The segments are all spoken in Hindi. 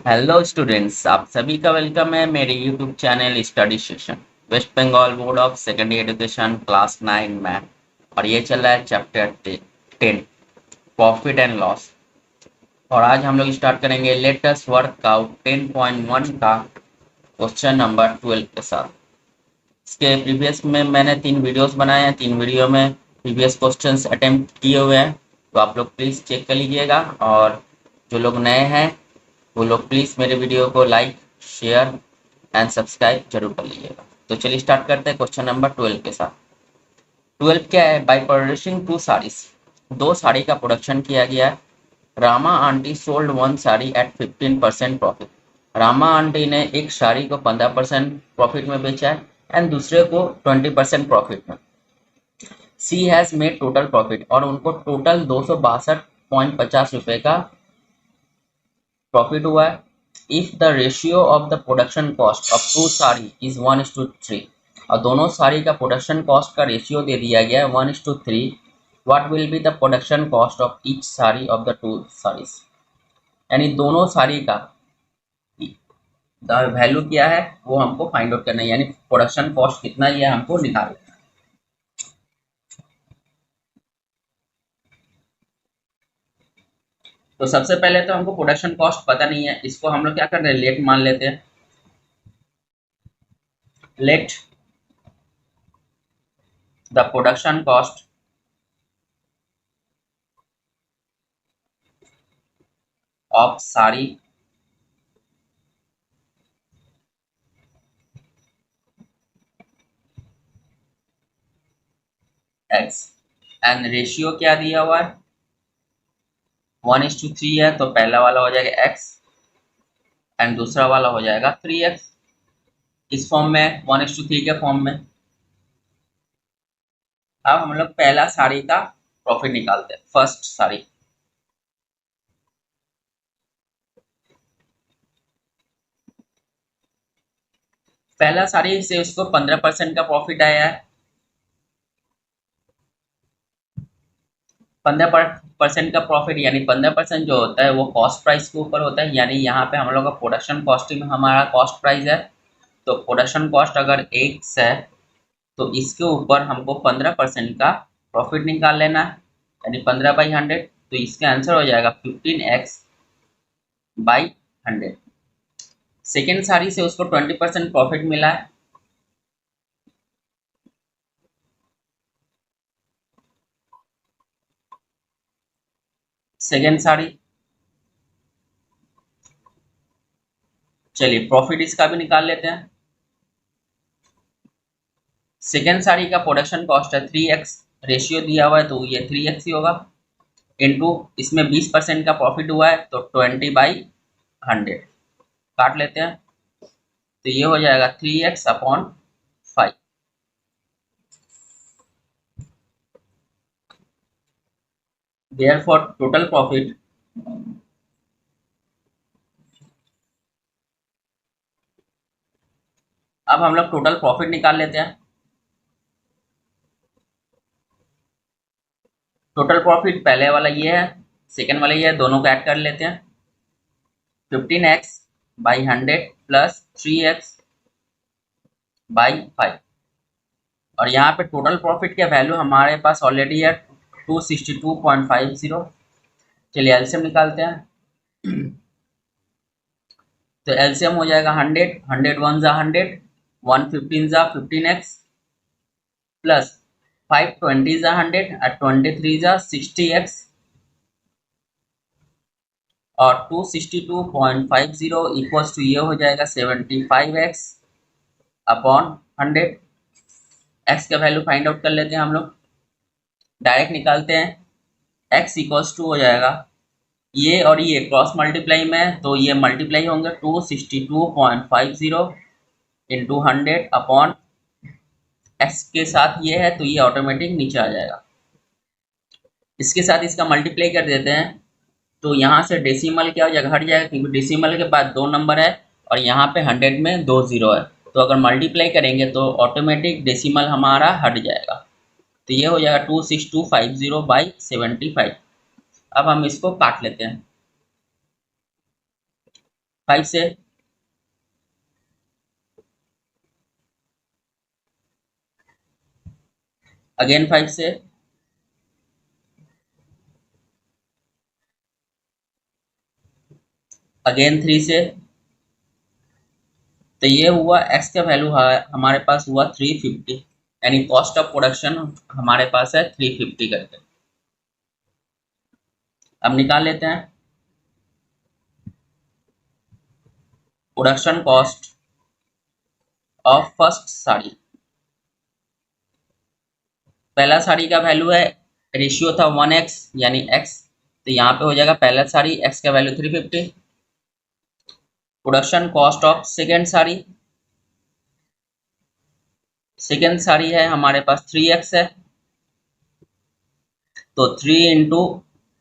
हेलो स्टूडेंट्स, आप सभी का वेलकम है मेरे YouTube channel study session. West Bengal board of secondary education class 9 math. और ये चल रहा है चैप्टर 10 प्रॉफिट एंड लॉस। और आज हम लोग स्टार्ट करेंगे लेट अस वर्क आउट 10.1 का क्वेश्चन नंबर 12 के साथ। इसके प्रीवियस में मैंने 3 वीडियोस बनाए हैं। 3 वीडियो में प्रीवियस क्वेश्चंस अटेम्प्ट किए हुए हैं, तो आप लोग प्लीज़ चेक कर लीजिएगा। और जो लोग नए हैं वो लोग प्लीज़ मेरे वीडियो को लाइक, शेयर एंड सब्सक्राइब जरूर कर लीजिएगा। तो चलिए स्टार्ट करते हैं क्वेश्चन नंबर 12 के साथ। 12 क्या है? बाय प्रोड्यूसिंग 2 साड़ीज, 2 साड़ी का प्रोडक्शन किया गया है। Rama aunty sold 1 sari at 15% profit. Rama aunty ने एक साड़ी को 15% प्रॉफिट में बेचा है एंड दूसरे को 20% प्रॉफिट में। सी हैज़ मेड टोटल प्रॉफिट, और उनको टोटल 262.50 रुपये का प्रॉफिट हुआ है। If the ratio of the production cost of 2 sari is 1:3, और दोनों साड़ी का प्रोडक्शन कॉस्ट का रेशियो दे दिया गया है 1:3, what will be the production cost of each sari of the 2 saris. यानी दोनों साड़ी का वैल्यू क्या है वो हमको फाइंड आउट करना है, यानी प्रोडक्शन कॉस्ट कितना ये हमको निकालना है। तो सबसे पहले तो हमको प्रोडक्शन कॉस्ट पता नहीं है, इसको हम लोग क्या कर रहे हैं, लेट मान लेते हैं। Let the production cost of sari x, and ratio क्या दिया हुआ है 1:3 है, तो पहला वाला हो जाएगा एक्स एंड दूसरा वाला हो जाएगा 3x। इस फॉर्म में 1:3 के फॉर्म में। अब हम लोग पहला साड़ी का प्रॉफिट निकालते हैं, फर्स्ट साड़ी। पहला साड़ी से उसको 15% का प्रॉफिट आया है। 15% का प्रॉफिट यानी 15% जो होता है वो कॉस्ट प्राइस के ऊपर होता है, यानी यहाँ पे हम लोग का प्रोडक्शन कॉस्टिंग हमारा कॉस्ट प्राइस है। तो प्रोडक्शन कॉस्ट अगर एक्स है तो इसके ऊपर हमको 15% का प्रॉफिट निकाल लेना है, यानी 15/100। तो इसका आंसर हो जाएगा 15x/100। सेकेंड साड़ी से उसको 20% प्रॉफिट मिला है। सेकेंड साड़ी, चलिए प्रॉफिट इसका भी निकाल लेते हैं। सेकेंड साड़ी का प्रोडक्शन कॉस्ट है 3x, रेशियो दिया हुआ है तो ये 3x ही होगा। इनटू इसमें 20% का प्रॉफिट हुआ है तो 20/100 काट लेते हैं, तो ये हो जाएगा 3x/5। देयरफॉर टोटल प्रॉफिट अब हम लोग टोटल प्रॉफिट निकाल लेते हैं। टोटल प्रॉफिट पहले वाला ये है, सेकेंड वाला ये है, दोनों को ऐड कर लेते हैं। 15x/100 plus 3x/5। और यहाँ पे टोटल प्रॉफिट का वैल्यू हमारे पास ऑलरेडी है 262.50। चलिए एलसीएम निकालते हैं। तो एलसीएम हो जाएगा 100, 100 1 जा 100, 115 जा 15x प्लस 520 जा 100 और 23 जा 60x, और 262.50 इक्वल्स टू ये हो जाएगा 75x/100। एक्स का वैल्यू फाइंड आउट कर लेते हैं हम लोग, डायरेक्ट निकालते हैं। x इक्वल्स टू हो जाएगा ये और ये क्रॉस मल्टीप्लाई में, तो ये मल्टीप्लाई होंगे 262.50 इंटू 100 एक्स के साथ ये है, तो ये ऑटोमेटिक नीचे आ जाएगा। इसके साथ इसका मल्टीप्लाई कर देते हैं, तो यहाँ से डेसिमल क्या हो जाएगा, हट जाएगा, क्योंकि डेसिमल के बाद 2 नंबर है और यहाँ पे 100 में 2 जीरो है। तो अगर मल्टीप्लाई करेंगे तो ऑटोमेटिक डेसिमल हमारा हट जाएगा, तो ये हो जाएगा 26250/75। अब हम इसको काट लेते हैं। 5 से, अगेन 5 से, अगेन 3 से। तो ये हुआ एक्स का वैल्यू हमारे पास हुआ 350, यानी कॉस्ट ऑफ प्रोडक्शन हमारे पास है 350 करके। अब निकाल लेते हैं production cost of first sari. पहला साड़ी का वैल्यू है, रेशियो था 1x यानी x, तो यहाँ पे हो जाएगा पहला साड़ी x का value 350। Production cost of second sari, second sari है हमारे पास 3x है, तो 3 इंटू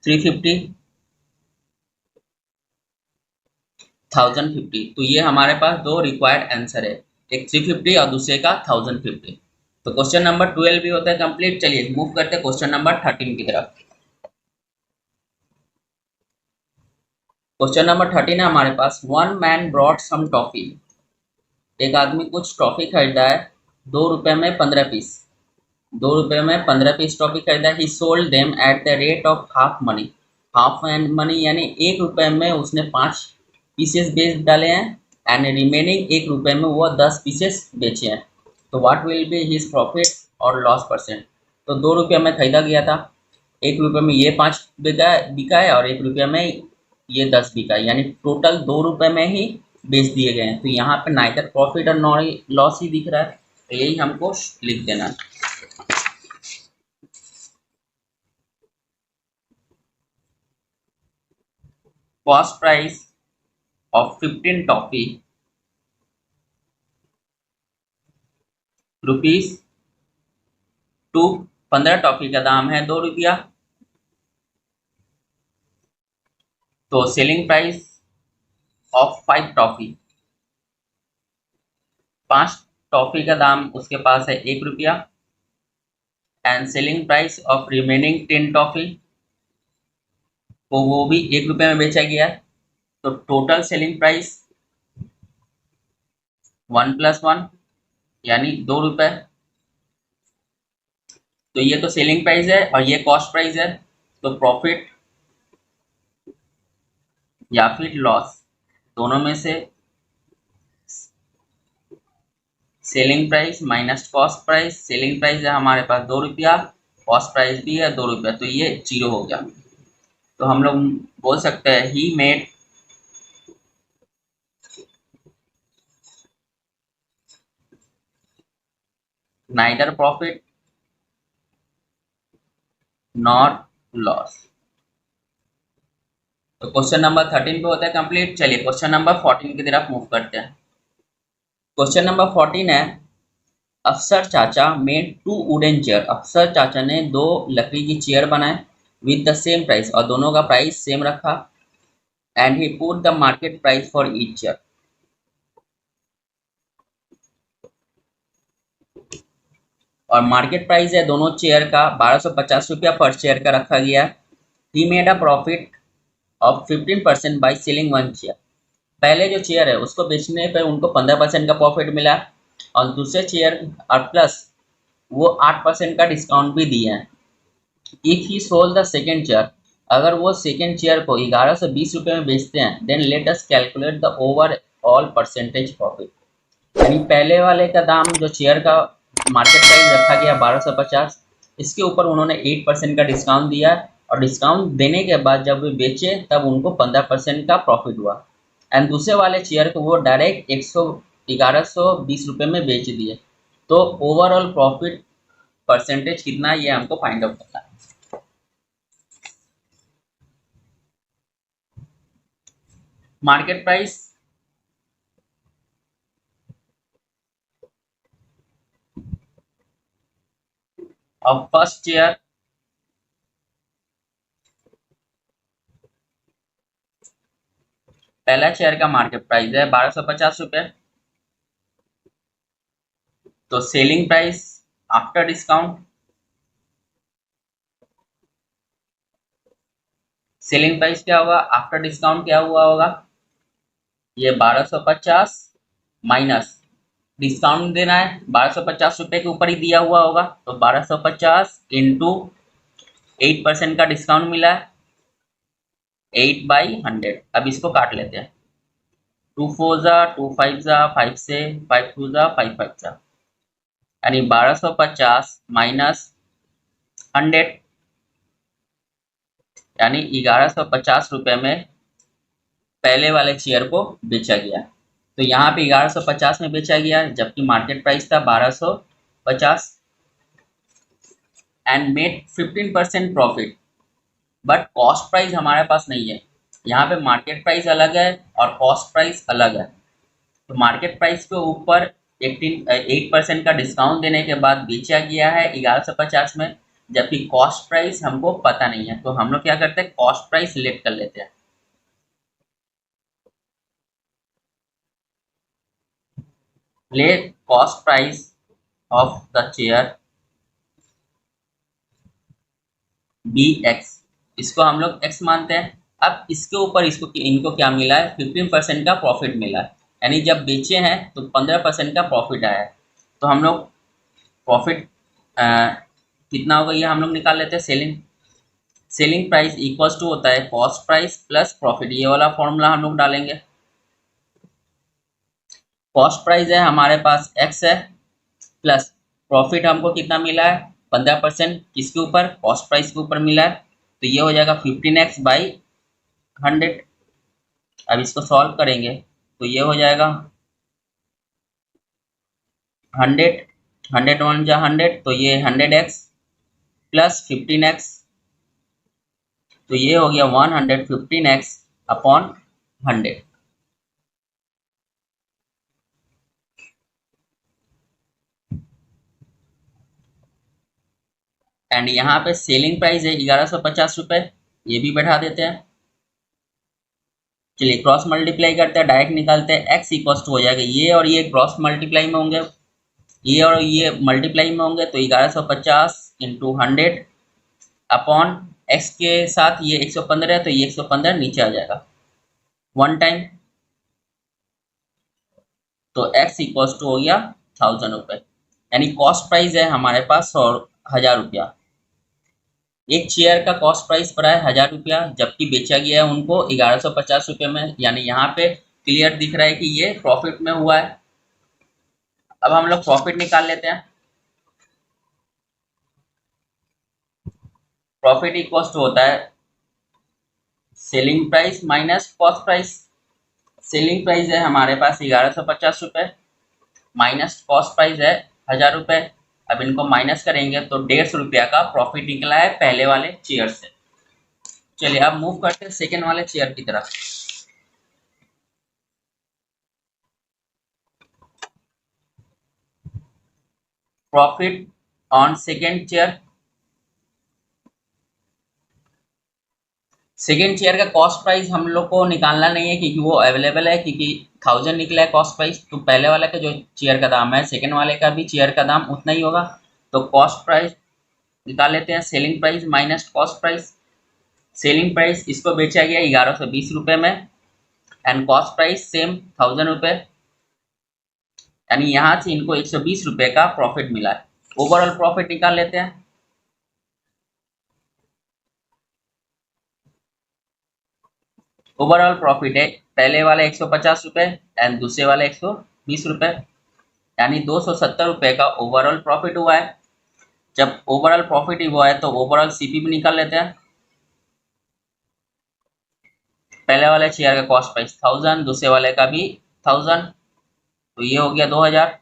350 1050। तो ये हमारे पास दो रिक्वायर्ड आंसर है, एक 350 और दूसरे का 1050। तो क्वेश्चन नंबर 12 भी होता है कंप्लीट। चलिए मूव करते हैं क्वेश्चन नंबर 13 की तरफ। क्वेश्चन नंबर 13 है हमारे पास, one man brought some toffee. एक आदमी कुछ टॉफी खरीदा है, 2 रुपए में 15 पीस, 2 रुपए में 15 पीस टॉफी खरीदा। ही sold them at the rate of half money, half money यानी 1 रुपए में उसने 5 पीसेस बेच डाले हैं, एंड रिमेनिंग 1 रुपए में वो 10 पीसेस बेचे हैं। तो what will be his profit और लॉस परसेंट। तो 2 रुपये में खरीदा गया था, 1 रुपये में ये 5 बिका है और 1 रुपये में ये 10 बिका है, यानी टोटल 2 रुपये में ही बेच दिए गए हैं। तो यहाँ पे नाइदर प्रॉफिट और लॉस ही दिख रहा है, तो यही हमको लिख देना है। Cost price of 15 toffee ₹2। 15 toffee का दाम है 2 रुपया। तो selling price of 5 toffee, 5 toffee का दाम उसके पास है 1 रुपया, and selling price of remaining 10 toffee, तो वो भी 1 रुपये में बेचा गया। तो टोटल सेलिंग प्राइस 1 + 1 यानी 2 रुपये। तो ये तो सेलिंग प्राइस है और ये कॉस्ट प्राइस है, तो प्रॉफिट या फिर लॉस दोनों में से selling price minus cost price. Selling price है हमारे पास 2 रुपया, कॉस्ट प्राइस भी है 2 रुपया, तो ये 0 हो गया। तो हम लोग बोल सकते हैं he made neither profit not loss. तो क्वेश्चन नंबर 13 पे होता है कंप्लीट। चलिए क्वेश्चन नंबर 14 की तरफ मूव करते हैं। क्वेश्चन नंबर 14 है, अफसर चाचा मेड 2 वुडन चेयर। अफसर चाचा ने 2 लकड़ी की चेयर बनाए विद द सेम प्राइस, और दोनों का प्राइस सेम रखा, and he put the market price for each chair. और मार्केट प्राइस है दोनों चेयर का 1250 रुपया पर चेयर का रखा गया। He made a profit of 15% by selling 1 chair. पहले जो चेयर है उसको बेचने पर उनको 15% का प्रॉफिट मिला, और दूसरे चेयर और प्लस वो 8% का डिस्काउंट भी दिए हैं। If he sold the second chair, अगर वो सेकेंड चेयर को 1120 रुपये में बेचते हैं, then let us calculate the overall percentage profit. यानी पहले वाले का दाम जो चेयर का मार्केट प्राइस रखा गया 1250, इसके ऊपर उन्होंने 8% का डिस्काउंट दिया, और डिस्काउंट देने के बाद जब वे बेचे तब उनको 15% का प्रॉफिट हुआ, एंड दूसरे वाले चेयर को वो डायरेक्ट 1120 रुपये में बेच दिए। तो ओवरऑल प्रॉफिट परसेंटेज कितना है ये हमको फाइंड आउट करना है। Market price of first chair, पहला शेयर का मार्केट प्राइस है 1250 रुपये। तो selling price after discount, selling price क्या होगा आफ्टर डिस्काउंट क्या हुआ होगा ये 1250 माइनस डिस्काउंट देना है, 1250 रुपये के ऊपर ही दिया हुआ होगा, तो 1250 इंटू 8% का डिस्काउंट मिला है, 8/100। अब इसको काट लेते हैं, 2 4 जा 2 5 जा 5 से 5 2 जा 5 5 जा, यानी 1250 माइनस 100, यानी 1150 रुपये में पहले वाले चेयर को बेचा गया। तो यहाँ पे 1150 में बेचा गया, जबकि मार्केट प्राइस था 1250, and made 15% profit. But cost price हमारे पास नहीं है, यहाँ पे मार्केट प्राइस अलग है और कॉस्ट प्राइस अलग है। तो मार्केट प्राइस के ऊपर 8% का डिस्काउंट देने के बाद बेचा गया है 1150 में, जबकि कॉस्ट प्राइस हमको पता नहीं है। तो हम लोग क्या करते हैं, कॉस्ट प्राइस सिलेक्ट कर लेते हैं। Let cost price of the chair be X, इसको हम लोग एक्स मानते हैं। अब इसके ऊपर इनको क्या मिला है, 15% का प्रॉफिट मिला है, यानी जब बेचे हैं तो 15% का प्रॉफिट आया है। तो हम लोग प्रॉफिट कितना होगा ये हम लोग निकाल लेते हैं। सेलिंग प्राइस इक्वल्स टू होता है कॉस्ट प्राइस प्लस प्रॉफिट, ये वाला फॉर्मूला हम लोग डालेंगे। कॉस्ट प्राइस है हमारे पास एक्स है, प्लस प्रॉफिट हमको कितना मिला है, 15%, किसके ऊपर, कॉस्ट प्राइस के ऊपर मिला है, तो ये हो जाएगा 15x/100। अब इसको सॉल्व करेंगे तो ये हो जाएगा 100, 100 तो ये 100x प्लस 15x, तो ये हो गया 115x/100। एंड यहाँ पे सेलिंग प्राइस है 1150 रुपये, ये भी बैठा देते हैं। चलिए क्रॉस मल्टीप्लाई करते हैं, डायरेक्ट निकालते हैं, एक्स इक्वल टू हो जाएगा ये और ये क्रॉस मल्टीप्लाई में होंगे, ये और ये मल्टीप्लाई में होंगे, तो 1150 इंटू 100 अपॉन एक्स के साथ ये 115 है, तो ये 115 नीचे आ जाएगा वन टाइम, तो एक्स इक्वल टू हो गया 1000 रुपये। यानी कॉस्ट प्राइस है हमारे पास 1000 रुपया। एक चेयर का कॉस्ट प्राइस पड़ा है 1000 रुपया, जबकि बेचा गया है उनको 1150 रुपये में, यानी यहाँ पे क्लियर दिख रहा है कि ये प्रॉफिट में हुआ है। अब हम लोग प्रॉफिट निकाल लेते हैं। प्रॉफिट इक्वल टू होता है selling price minus cost price. Selling price है हमारे पास 1150 रुपये, माइनस कॉस्ट प्राइस है 1000 रुपये। अब इनको माइनस करेंगे तो 150 रुपया का प्रॉफिट निकला है पहले वाले चेयर से। चलिए अब मूव करते हैं सेकेंड वाले चेयर की तरफ। Profit on second chair. Second chair का कॉस्ट प्राइस हम लोग को निकालना नहीं है क्योंकि वो अवेलेबल है, क्योंकि 1000 निकला है कॉस्ट प्राइस, तो पहले वाले का जो चेयर का दाम है सेकेंड वाले का भी चेयर का दाम उतना ही होगा। तो कॉस्ट प्राइस निकाल लेते हैं, selling price minus cost price. Selling price इसको बेचा गया 1120 रुपये में, एंड कॉस्ट प्राइस सेम 1000 रुपये, यानी यहाँ से इनको 120 रुपये का प्रॉफिट मिला है। ओवरऑल प्रॉफिट निकाल लेते हैं। ओवरऑल प्रॉफिट है पहले वाले 150 रुपये एंड दूसरे वाले 120 रुपये, यानी 270 रुपये का ओवरऑल प्रॉफिट हुआ है। जब ओवरऑल प्रॉफिट ही हुआ है तो ओवरऑल सीपी भी निकाल लेते हैं। पहले वाले चेयर का कॉस्ट प्राइस 1000, दूसरे वाले का भी 1000, तो ये हो गया 2000।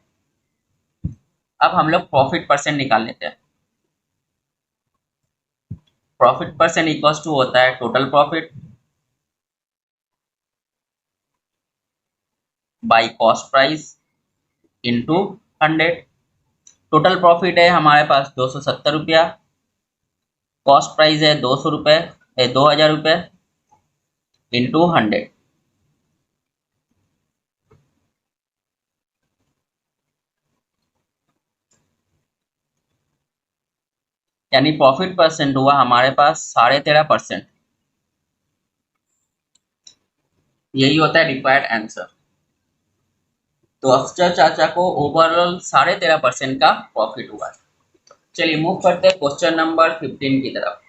अब हम लोग प्रॉफिट परसेंट निकाल लेते हैं। प्रॉफिट परसेंट इक्वल्स टू होता है total profit by cost price into 100। Total profit है हमारे पास 270 रुपया, कॉस्ट प्राइस है 200 रुपये 2000 रुपये इंटू 100, यानी प्रॉफिट परसेंट हुआ हमारे पास 13.5%। यही होता है रिक्वायर्ड आंसर। तो अफजल चाचा को ओवरऑल 13.5% का प्रॉफिट हुआ है। चलिए मूव करते हैं क्वेश्चन नंबर 15 की तरफ।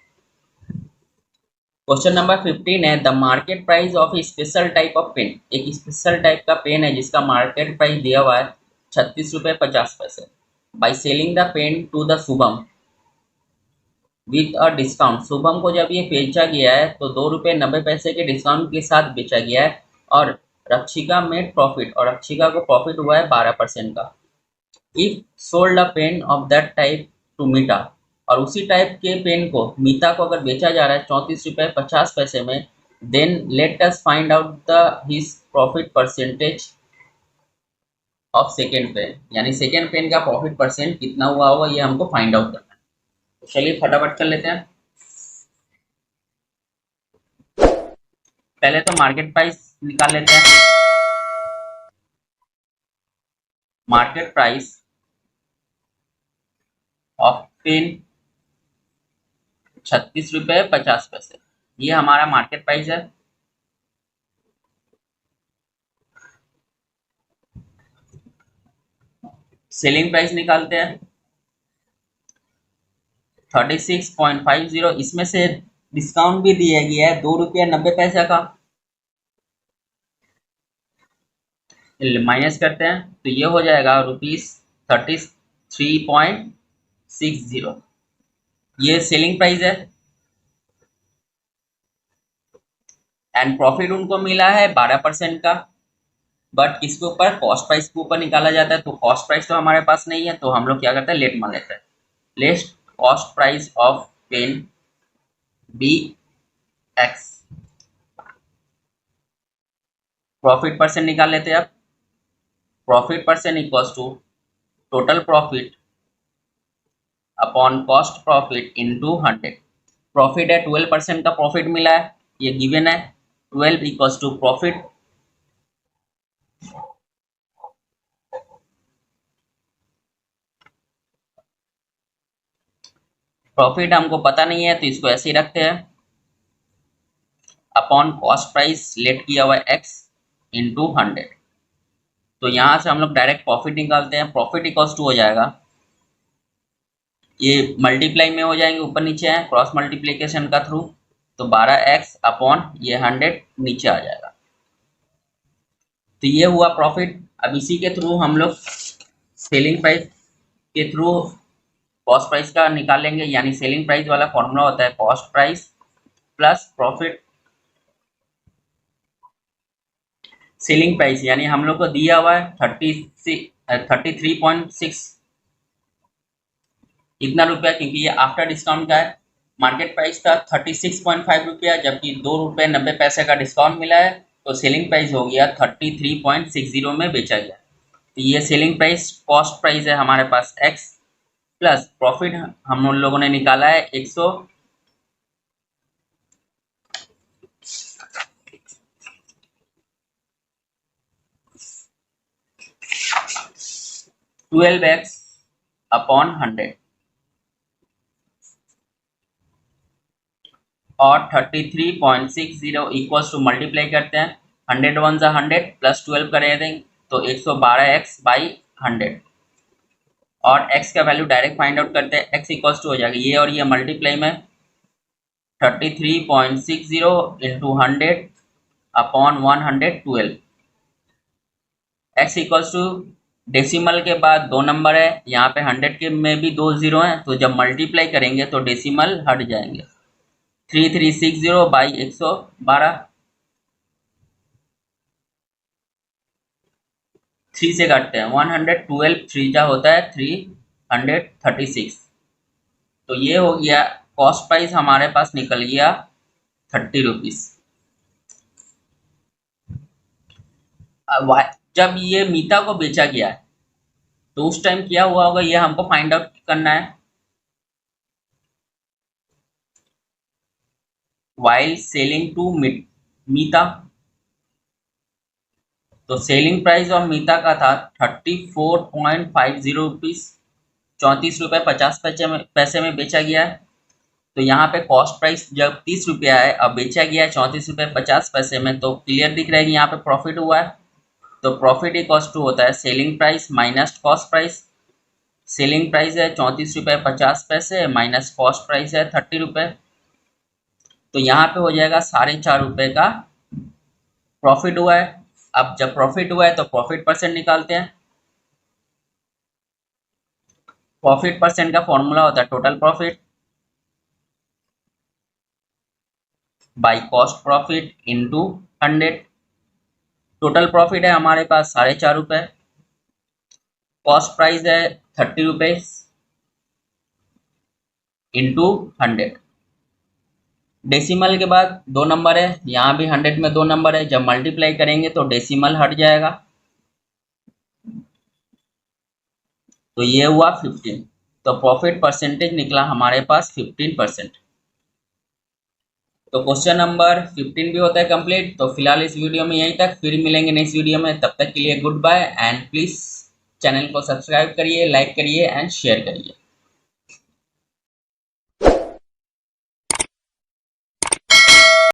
क्वेश्चन नंबर 15 है the market price of special type of pen. एक स्पेशल टाइप का पेन है जिसका मार्केट प्राइस दिया हुआ है 36 रुपये 50 पैसे। By selling the pen to the Shubham with a discount. Shubham को जब ये बेचा गया है तो 2 रुपये 90 पैसे के डिस्काउंट के साथ बेचा गया है और रक्षिका में प्रॉफिट, और रक्षिका को प्रॉफिट हुआ है 12% का। If sold a pen of that type to Mita, और उसी टाइप के पेन को मीता को अगर बेचा जा रहा है 34 रुपये 50 पैसे में, then let us find out the his profit percentage of second pen. यानी सेकेंड पेन का प्रॉफिट परसेंट कितना हुआ होगा ये हमको फाइंड आउट करना है। तो चलिए फटाफट कर लेते हैं। पहले तो मार्केट प्राइस निकाल लेते हैं। मार्केट प्राइस ऑफ पेन 36 रुपये 50 पैसे, ये हमारा मार्केट प्राइस है। सेलिंग प्राइस निकालते हैं 36.50। इसमें से डिस्काउंट भी दिया गया है 2 रुपया 90 पैसा का, माइनस करते हैं तो ये हो जाएगा ₹33.60। ये सेलिंग प्राइस है एंड प्रॉफिट उनको मिला है 12% का। बट किसके ऊपर? कॉस्ट प्राइस के ऊपर निकाला जाता है। तो कॉस्ट प्राइस तो हमारे पास नहीं है तो हम लोग क्या करते हैं, लेट मान लेते हैं। Let cost price of pen be X. Profit percent निकाल लेते हैं। अब profit percent equals to total profit upon cost profit into 100। Profit है 12% का प्रॉफिट मिला है, ये गिवन है। 12 इक्वल्स टू प्रॉफिट प्रॉफिट हमको पता नहीं है तो इसको ऐसे ही रखते हैं, अपॉन कॉस्ट प्राइस लेट किया हुआ है एक्स इंटू 100। तो यहां से हम लोग डायरेक्ट प्रॉफिट निकालते हैं। प्रॉफिट इक्वल्स टू हो जाएगा, ये मल्टीप्लाई में हो जाएंगे, ऊपर नीचे है क्रॉस मल्टीप्लीकेशन का थ्रू, तो 12x अपॉन ये 100 नीचे आ जाएगा। तो ये हुआ प्रॉफिट। अब इसी के थ्रू हम लोग सेलिंग प्राइस के थ्रू कॉस्ट प्राइस का निकाल लेंगे। यानी सेलिंग प्राइस वाला फॉर्मूला होता है cost price plus profit selling price. यानी हम लोग को दिया हुआ है 33.6 इतना रुपया, क्योंकि ये आफ्टर डिस्काउंट का है। मार्केट प्राइस था 36.5 रुपया, जबकि 2 रुपये 90 पैसे का डिस्काउंट मिला है तो सेलिंग प्राइस हो गया 33.60 में बेचा गया। तो ये सेलिंग प्राइस कॉस्ट प्राइस है हमारे पास एक्स, प्लस प्रॉफिट हम उन लोगों ने निकाला है 112x अपॉन 100 और 33.60 इक्वल्स टू मल्टीप्लाई करते हैं। 100 वन ज़ा 100 प्लस 12 करें तो 112x बाई 100 और x का वैल्यू डायरेक्ट फाइंड आउट करते हैं। x इक्वल्स टू हो जाएगा ये और ये मल्टीप्लाई में 33.60 into 100 upon 112। x equals to decimal के बाद 2 नंबर है, यहाँ पे 100 के में भी 2 जीरो हैं, तो जब मल्टीप्लाई करेंगे तो डेसिमल हट जाएंगे। 3360 बाई 112, 3 से काटते हैं 112, 3 जा होता है 336। तो ये हो गया कॉस्ट प्राइस हमारे पास निकल गया 30 रुपीज। जब ये मीता को बेचा गया है तो उस टाइम क्या हुआ होगा ये हमको फाइंड आउट करना है। वाइल सेलिंग टू मीता, तो सेलिंग प्राइस ऑफ मीता का था 34.50 रुपीज, 34 रुपये 50 पैसे में बेचा गया है। तो यहाँ पे कॉस्ट प्राइस जब 30 रुपया है, अब बेचा गया है 34 रुपये 50 पैसे में, तो क्लियर दिख रहा है कि यहाँ पे प्रॉफिट हुआ है। तो प्रॉफिट इक्वल्स टू होता है selling price minus cost price. Selling price है 34 रुपये 50 पैसे माइनस कॉस्ट प्राइस है 30 रुपये। तो यहाँ पे हो जाएगा 4.5 रुपये का प्रॉफिट हुआ है। अब जब प्रॉफिट हुआ है तो प्रॉफिट परसेंट निकालते हैं। प्रॉफिट परसेंट का फॉर्मूला होता है total profit by cost profit into 100। Total profit है हमारे पास 4.5 रुपये, कॉस्ट प्राइस है 30 रुपीज इंटू 100। डेसिमल के बाद 2 नंबर है, यहाँ भी 100 में 2 नंबर है, जब मल्टीप्लाई करेंगे तो डेसिमल हट जाएगा। तो ये हुआ 15। तो प्रॉफिट परसेंटेज निकला हमारे पास 15%। तो क्वेश्चन नंबर 15 भी होता है कंप्लीट। तो फिलहाल इस वीडियो में यहीं तक, फिर मिलेंगे नेक्स्ट वीडियो में। तब तक के लिए goodbye and please channel को सब्सक्राइब करिए, लाइक करिए एंड शेयर करिए।